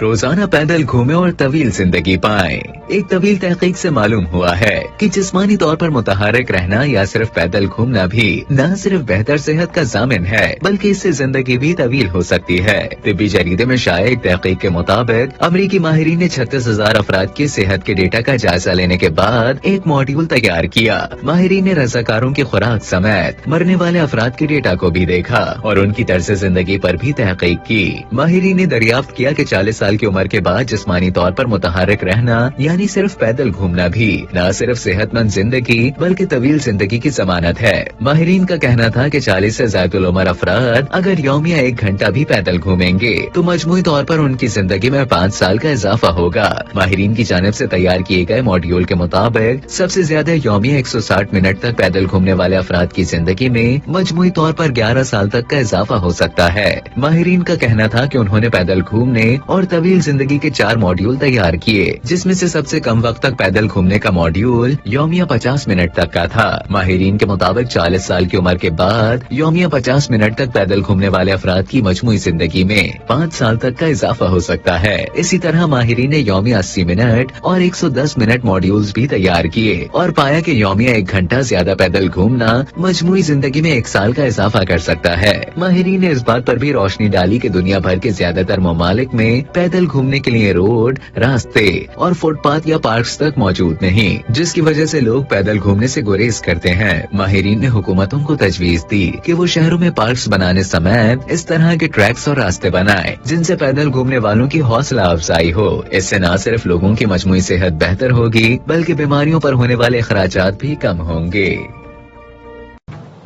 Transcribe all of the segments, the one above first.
روزانہ پیدل گھومیں اور طویل زندگی پائیں۔ ایک طویل تحقیق سے معلوم ہوا ہے کہ جسمانی طور پر متحرک رہنا یا صرف پیدل گھومنا بھی نہ صرف بہتر صحت کا ضامن ہے بلکہ اس سے زندگی بھی طویل ہو سکتی ہے۔ طبی جریدے میں شائع ایک تحقیق کے مطابق امریکی ماہرین نے 36,000 افراد کی صحت کے ڈیٹا کا جائزہ لینے کے بعد ایک ماڈیول تیار کیا۔ ماہرین نے رضاکاروں کی خوراک سمیت مرنے والے افراد کے ڈیٹا کو بھی دیکھا اور ان کی طرز زندگی پر بھی تحقیق کی۔ ماہرین نے دریافت کیا کہ 40 سال کی عمر کے بعد جسمانی طور پر متحرک رہنا یعنی صرف پیدل گھومنا بھی نہ صرف صحت مند زندگی بلکہ طویل زندگی کی ضمانت ہے۔ ماہرین کا کہنا تھا کہ 40 سے زائد العمر افراد اگر یومیہ 1 گھنٹہ بھی پیدل گھومیں گے تو مجموعی طور پر ان کی زندگی میں 5 سال کا اضافہ ہوگا۔ ماہرین کی جانب سے تیار کیے گئے ماڈیول کے مطابق سب سے زیادہ یومیہ 160 منٹ تک پیدل گھومنے والے افراد کی زندگی میں مجموعی طور پر 11 سال تک کا اضافہ ہو سکتا ہے۔ ماہرین کا کہنا تھا کہ انہوں نے پیدل گھومنے اور طویل زندگی کے 4 ماڈیول تیار کیے جس میں سے سب سے کم وقت تک پیدل گھومنے کا ماڈیول یومیہ 50 منٹ تک کا تھا۔ ماہرین کے مطابق 40 سال کی عمر کے بعد یومیہ 50 منٹ تک پیدل گھومنے والے افراد کی مجموعی زندگی میں 5 سال تک کا اضافہ ہو سکتا ہے۔ اسی طرح ماہرین نے یومیہ 80 منٹ اور 110 منٹ ماڈیولز بھی تیار کیے اور پایا کہ یومیہ 1 گھنٹہ زیادہ پیدل گھومنا مجموعی زندگی میں 1 سال کا اضافہ کر سکتا ہے۔ ماہرین نے اس بات پر بھی روشنی ڈالی کہ دنیا بھر کے زیادہ تر ممالک میں پیدل گھومنے کے لیے روڈ، راستے اور فٹ پاتھ یا پارکس تک موجود نہیں، جس کی وجہ سے لوگ پیدل گھومنے سے گریز کرتے ہیں۔ ماہرین نے حکومتوں کو تجویز دی کہ وہ شہروں میں پارکس بنانے سمیت اس طرح کے ٹریکس اور راستے بنائیں جن سے پیدل گھومنے والوں کی حوصلہ افزائی ہو۔ اس سے نہ صرف لوگوں کی مجموعی صحت بہتر ہوگی بلکہ بیماریوں پر ہونے والے اخراجات بھی کم ہوں گے۔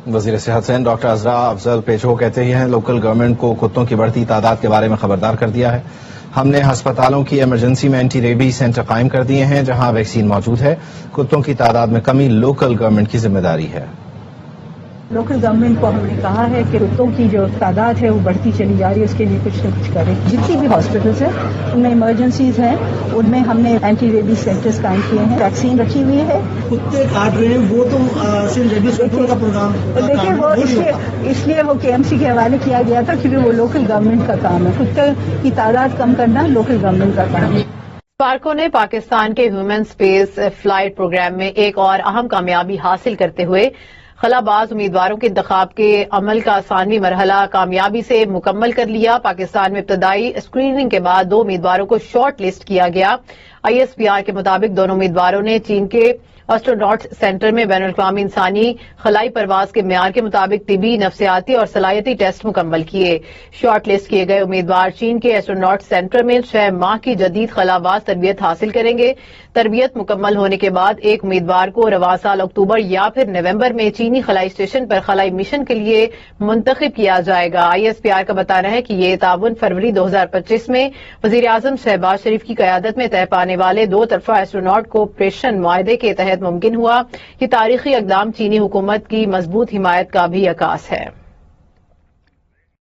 وزیر صحت سندھ ڈاکٹر عزرا افضل پیچھو کہتے ہیں لوکل گورنمنٹ کو کتوں کی بڑھتی تعداد کے بارے میں خبردار کر دیا ہے۔ ہم نے ہسپتالوں کی ایمرجنسی میں اینٹی ریبیز سینٹر قائم کر دیے ہیں جہاں ویکسین موجود ہے۔ کتوں کی تعداد میں کمی لوکل گورنمنٹ کی ذمہ داری ہے۔ لوکل گورنمنٹ کو ہم نے کہا ہے کہ کتوں کی جو تعداد ہے وہ بڑھتی چلی جا رہی ہے، اس کے لیے کچھ نہ کچھ کریں۔ جتنی بھی ہاسپٹلس ہیں ان میں ایمرجنسیز ہیں، ان میں ہم نے اینٹی ریبیز سینٹرز قائم کیے ہیں، ویکسین رکھی ہوئی ہے۔ کتے کاٹ رہے ہیں وہ تو صرف ریبیز کنٹرول کا پروگرام دیکھیے وہ اس لیے وہ KMC کے حوالے کیا گیا تھا کیونکہ وہ لوکل گورنمنٹ کا کام ہے۔ کتے کی تعداد کم کرنا لوکل گورنمنٹ کا کام ہے۔ پارکوں نے پاکستان کے ہیومن اسپیس فلائٹ پروگرام میں ایک اور اہم کامیابی حاصل کرتے ہوئے خلا باز امیدواروں کے انتخاب کے عمل کا ثانوی مرحلہ کامیابی سے مکمل کر لیا۔ پاکستان میں ابتدائی اسکریننگ کے بعد 2 امیدواروں کو شارٹ لسٹ کیا گیا۔ ISPR کے مطابق دونوں امیدواروں نے چین کے ایسٹروناٹس سینٹر میں بین الاقوامی انسانی خلائی پرواز کے معیار کے مطابق طبی، نفسیاتی اور صلاحیتی ٹیسٹ مکمل کیے۔ شارٹ لسٹ کیے گئے امیدوار چین کے ایسٹروناٹس سینٹر میں 6 ماہ کی جدید خلا باز تربیت حاصل کریں گے۔ تربیت مکمل ہونے کے بعد ایک امیدوار کو رواں سال اکتوبر یا پھر نومبر میں چینی خلائی اسٹیشن پر خلائی مشن کے لیے منتخب کیا جائے گا۔ ISPR کا بتانا ہے کہ یہ تعاون فروری 2025 میں وزیر اعظم شہباز شریف کی قیادت میں طے پانے والے 2 طرفہ ایسٹروناٹ کوآپریشن معاہدے کے تحت ممکن ہوا۔ یہ تاریخی اقدام چینی حکومت کی مضبوط حمایت کا بھی عکاس ہے۔